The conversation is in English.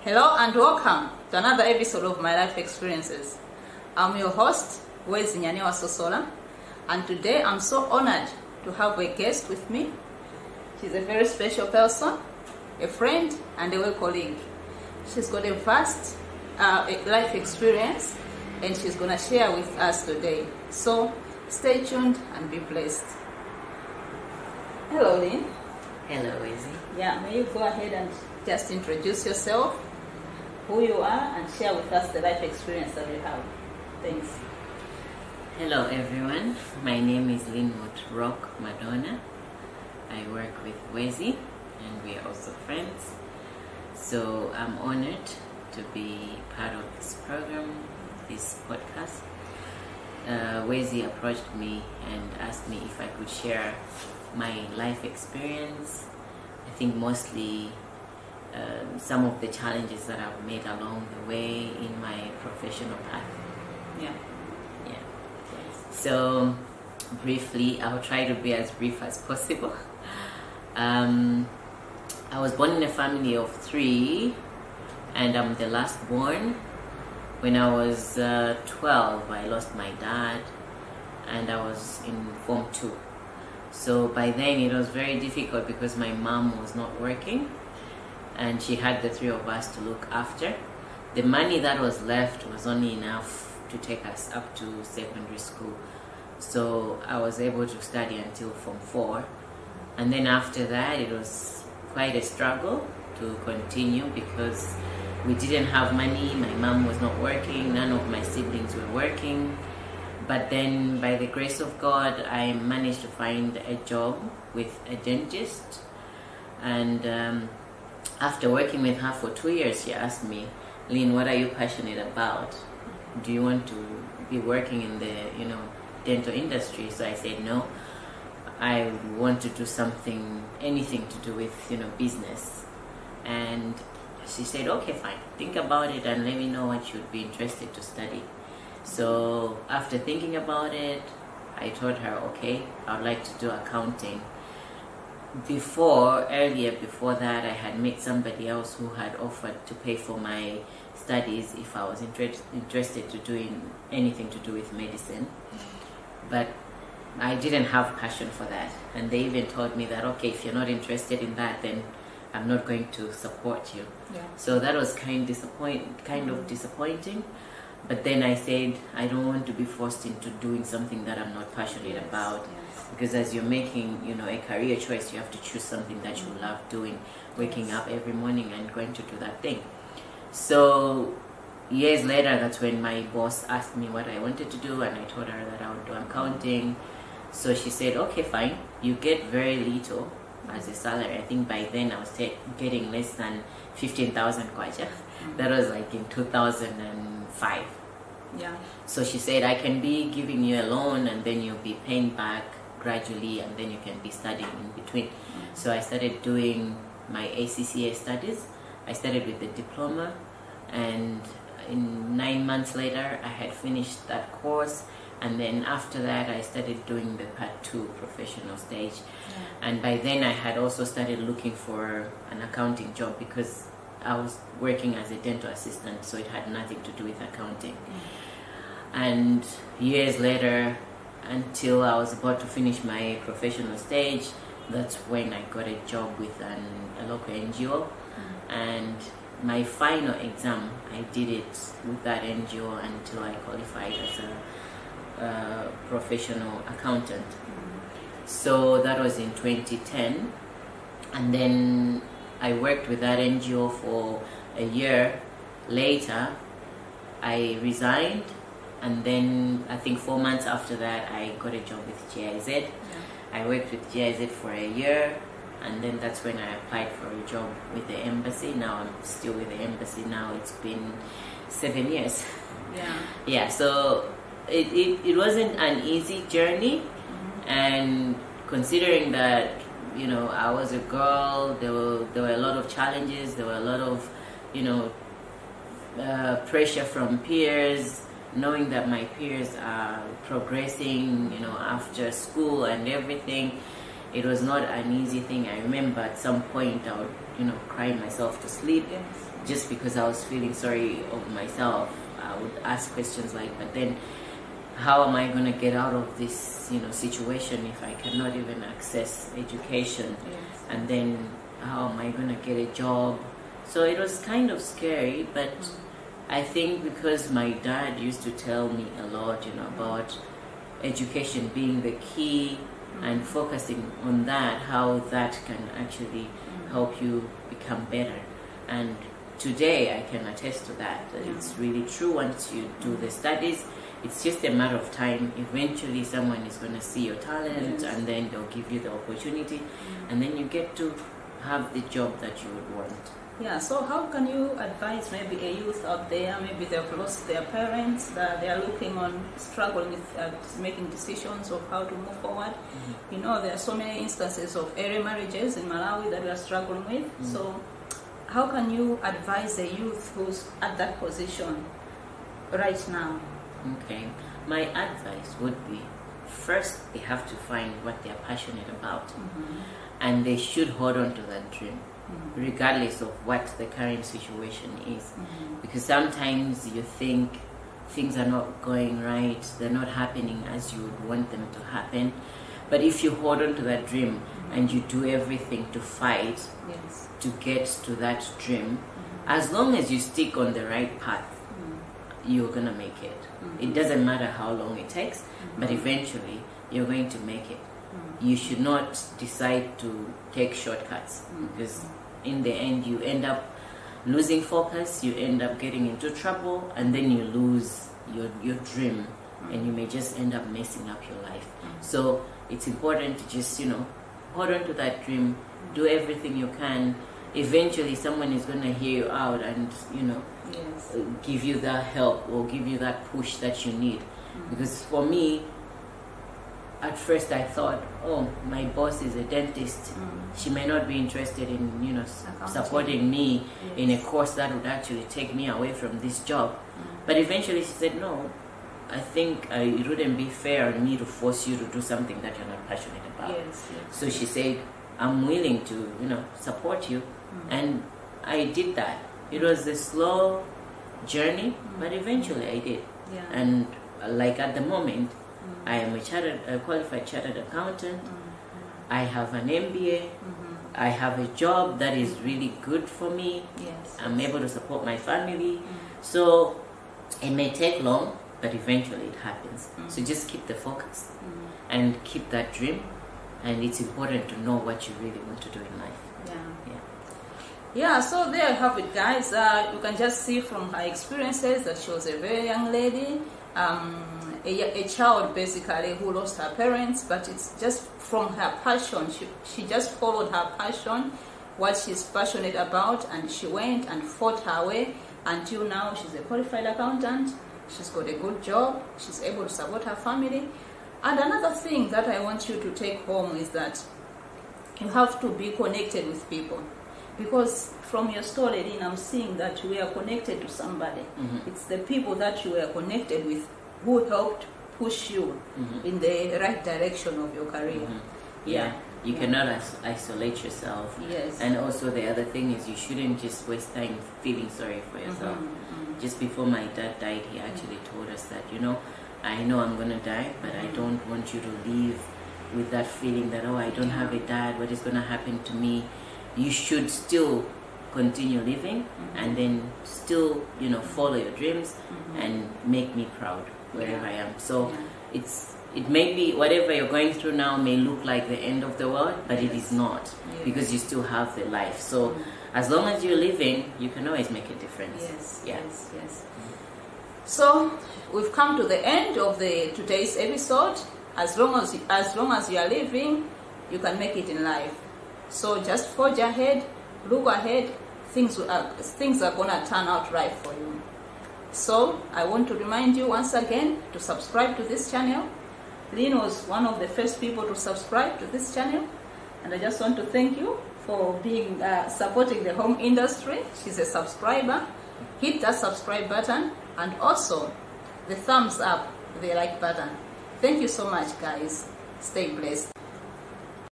Hello and welcome to another episode of My Life Experiences. I'm your host, Wezi Nyanewa Sosola, and today I'm so honored to have a guest with me. She's a very special person, a friend, and a work colleague. She's got a vast life experience, and she's going to share with us today. So stay tuned and be blessed. Hello, Lynn. Hello, Wezi. Yeah, may you go ahead and just introduce yourself, who you are, and share with us the life experience that you have. Thanks. Hello, everyone. My name is Linwood Rock Madonna. I work with Wezi, and we are also friends. So I'm honored to be part of this program, this podcast. Wezi approached me and asked me if I could share my life experience. I think mostly some of the challenges that I've made along the way in my professional path. Yeah. So briefly, I'll try to be as brief as possible. I was born in a family of 3, and I'm the last born. When I was 12, I lost my dad, and I was in Form 2. So by then it was very difficult because my mom was not working, and she had the 3 of us to look after. The money that was left was only enough to take us up to secondary school. So I was able to study until Form 4. And then after that, it was quite a struggle to continue because we didn't have money. My mom was not working. None of my siblings were working. But then by the grace of God, I managed to find a job with a dentist. And after working with her for 2 years, she asked me, Lynn, what are you passionate about? Do you want to be working in the, dental industry? So I said, no, I want to do something, anything to do with, business. And she said, okay, fine, think about it and let me know what you'd be interested to study. So after thinking about it, I told her, okay, I'd like to do accounting. Earlier before that, I had met somebody else who had offered to pay for my studies if I was interested to doing anything to do with medicine. But I didn't have passion for that. And they even told me that, okay, if you're not interested in that, then I'm not going to support you. Yeah. So that was kind of disappointing. But then I said, I don't want to be forced into doing something that I'm not passionate about. Yes. Because as you're making, a career choice, you have to choose something that you love doing, waking up every morning and going to do that thing. So years later, that's when my boss asked me what I wanted to do, and I told her that I would do accounting. So she said, okay, fine, you get very little as a salary. I think by then I was getting less than 15,000 kwacha. That was like in 2005. Yeah. So she said, I can be giving you a loan and then you'll be paying back gradually and then you can be studying in between. So I started doing my ACCA studies. I started with the diploma, and in 9 months later I had finished that course, and then after that I started doing the Part 2 professional stage. And by then I had also started looking for an accounting job because I was working as a dental assistant, so it had nothing to do with accounting. And years later, until I was about to finish my professional stage, that's when I got a job with a local NGO. And my final exam, I did it with that NGO until I qualified as a professional accountant. So that was in 2010. And then I worked with that NGO for a year. Later, I resigned. And then I think 4 months after that, I got a job with GIZ. Yeah. I worked with GIZ for a year. And then that's when I applied for a job with the embassy. Now I'm still with the embassy. Now it's been 7 years. Yeah, so it wasn't an easy journey. And considering that, I was a girl, there were a lot of challenges. There were a lot of, pressure from peers, knowing that my peers are progressing, after school and everything. it was not an easy thing. I remember at some point I would, cry myself to sleep, Yes. just because I was feeling sorry of myself. I would ask questions like, but then how am I going to get out of this, situation if I cannot even access education? Yes. And then how am I going to get a job? So it was kind of scary, but I think because my dad used to tell me a lot, about education being the key and focusing on that, how that can actually help you become better. And today I can attest to that. It's really true. Once you do the studies, it's just a matter of time. Eventually someone is going to see your talent, and then they'll give you the opportunity, and then you get to have the job that you would want. Yeah, so how can you advise maybe a youth out there, maybe they've lost their parents, that they are struggling with making decisions of how to move forward? There are so many instances of early marriages in Malawi that we are struggling with. So how can you advise a youth who's at that position right now? Okay, my advice would be, first they have to find what they're passionate about, and they should hold on to that dream, regardless of what the current situation is. Because sometimes you think things are not going right, they're not happening as you would want them to happen. But if you hold on to that dream and you do everything to fight to get to that dream, as long as you stick on the right path, you're gonna make it. It doesn't matter how long it takes, but eventually you're going to make it. You should not decide to take shortcuts, because in the end you end up losing focus, you end up getting into trouble, and then you lose your dream, and you may just end up messing up your life. So it's important to just hold on to that dream, do everything you can. Eventually someone is going to hear you out and give you that help or give you that push that you need. Because for me, at first I thought, oh, my boss is a dentist, she may not be interested in supporting me in a course that would actually take me away from this job. But eventually she said, no, I think it wouldn't be fair on me to force you to do something that you're not passionate about. So she said, I'm willing to support you. And I did that. It was a slow journey, but eventually I did. And like at the moment, I am a qualified chartered accountant. I have an MBA. I have a job that is really good for me. I'm able to support my family. So it may take long, but eventually it happens. So just keep the focus and keep that dream. And it's important to know what you really want to do in life. Yeah, so there you have it, guys. You can just see from her experiences that she was a very young lady, a child basically who lost her parents, but it's just from her passion. She just followed her passion, what she's passionate about, and she went and fought her way until now she's a qualified accountant. She's got a good job. She's able to support her family. And another thing that I want you to take home is that you have to be connected with people. Because from your story, Lynn, I'm seeing that you were connected to somebody. It's the people that you were connected with who helped push you in the right direction of your career. You cannot isolate yourself. And also the other thing is, you shouldn't just waste time feeling sorry for yourself. Just before my dad died, he actually told us that, I know I'm going to die, but I don't want you to leave with that feeling that, oh, I don't have a dad, what is going to happen to me? You should still continue living and then still, follow your dreams and make me proud wherever I am. So it may be, whatever you're going through now may look like the end of the world, but it is not, because you still have the life. So as long as you're living, you can always make a difference. Yes. So we've come to the end of today's episode. As long as you are living, you can make it in life. So just forge ahead, look ahead. Things are gonna turn out right for you. So I want to remind you once again to subscribe to this channel. Lynn was one of the first people to subscribe to this channel, and I just want to thank you for being supporting the home industry. She's a subscriber. Hit that subscribe button and also the thumbs up, the like button. Thank you so much, guys. Stay blessed.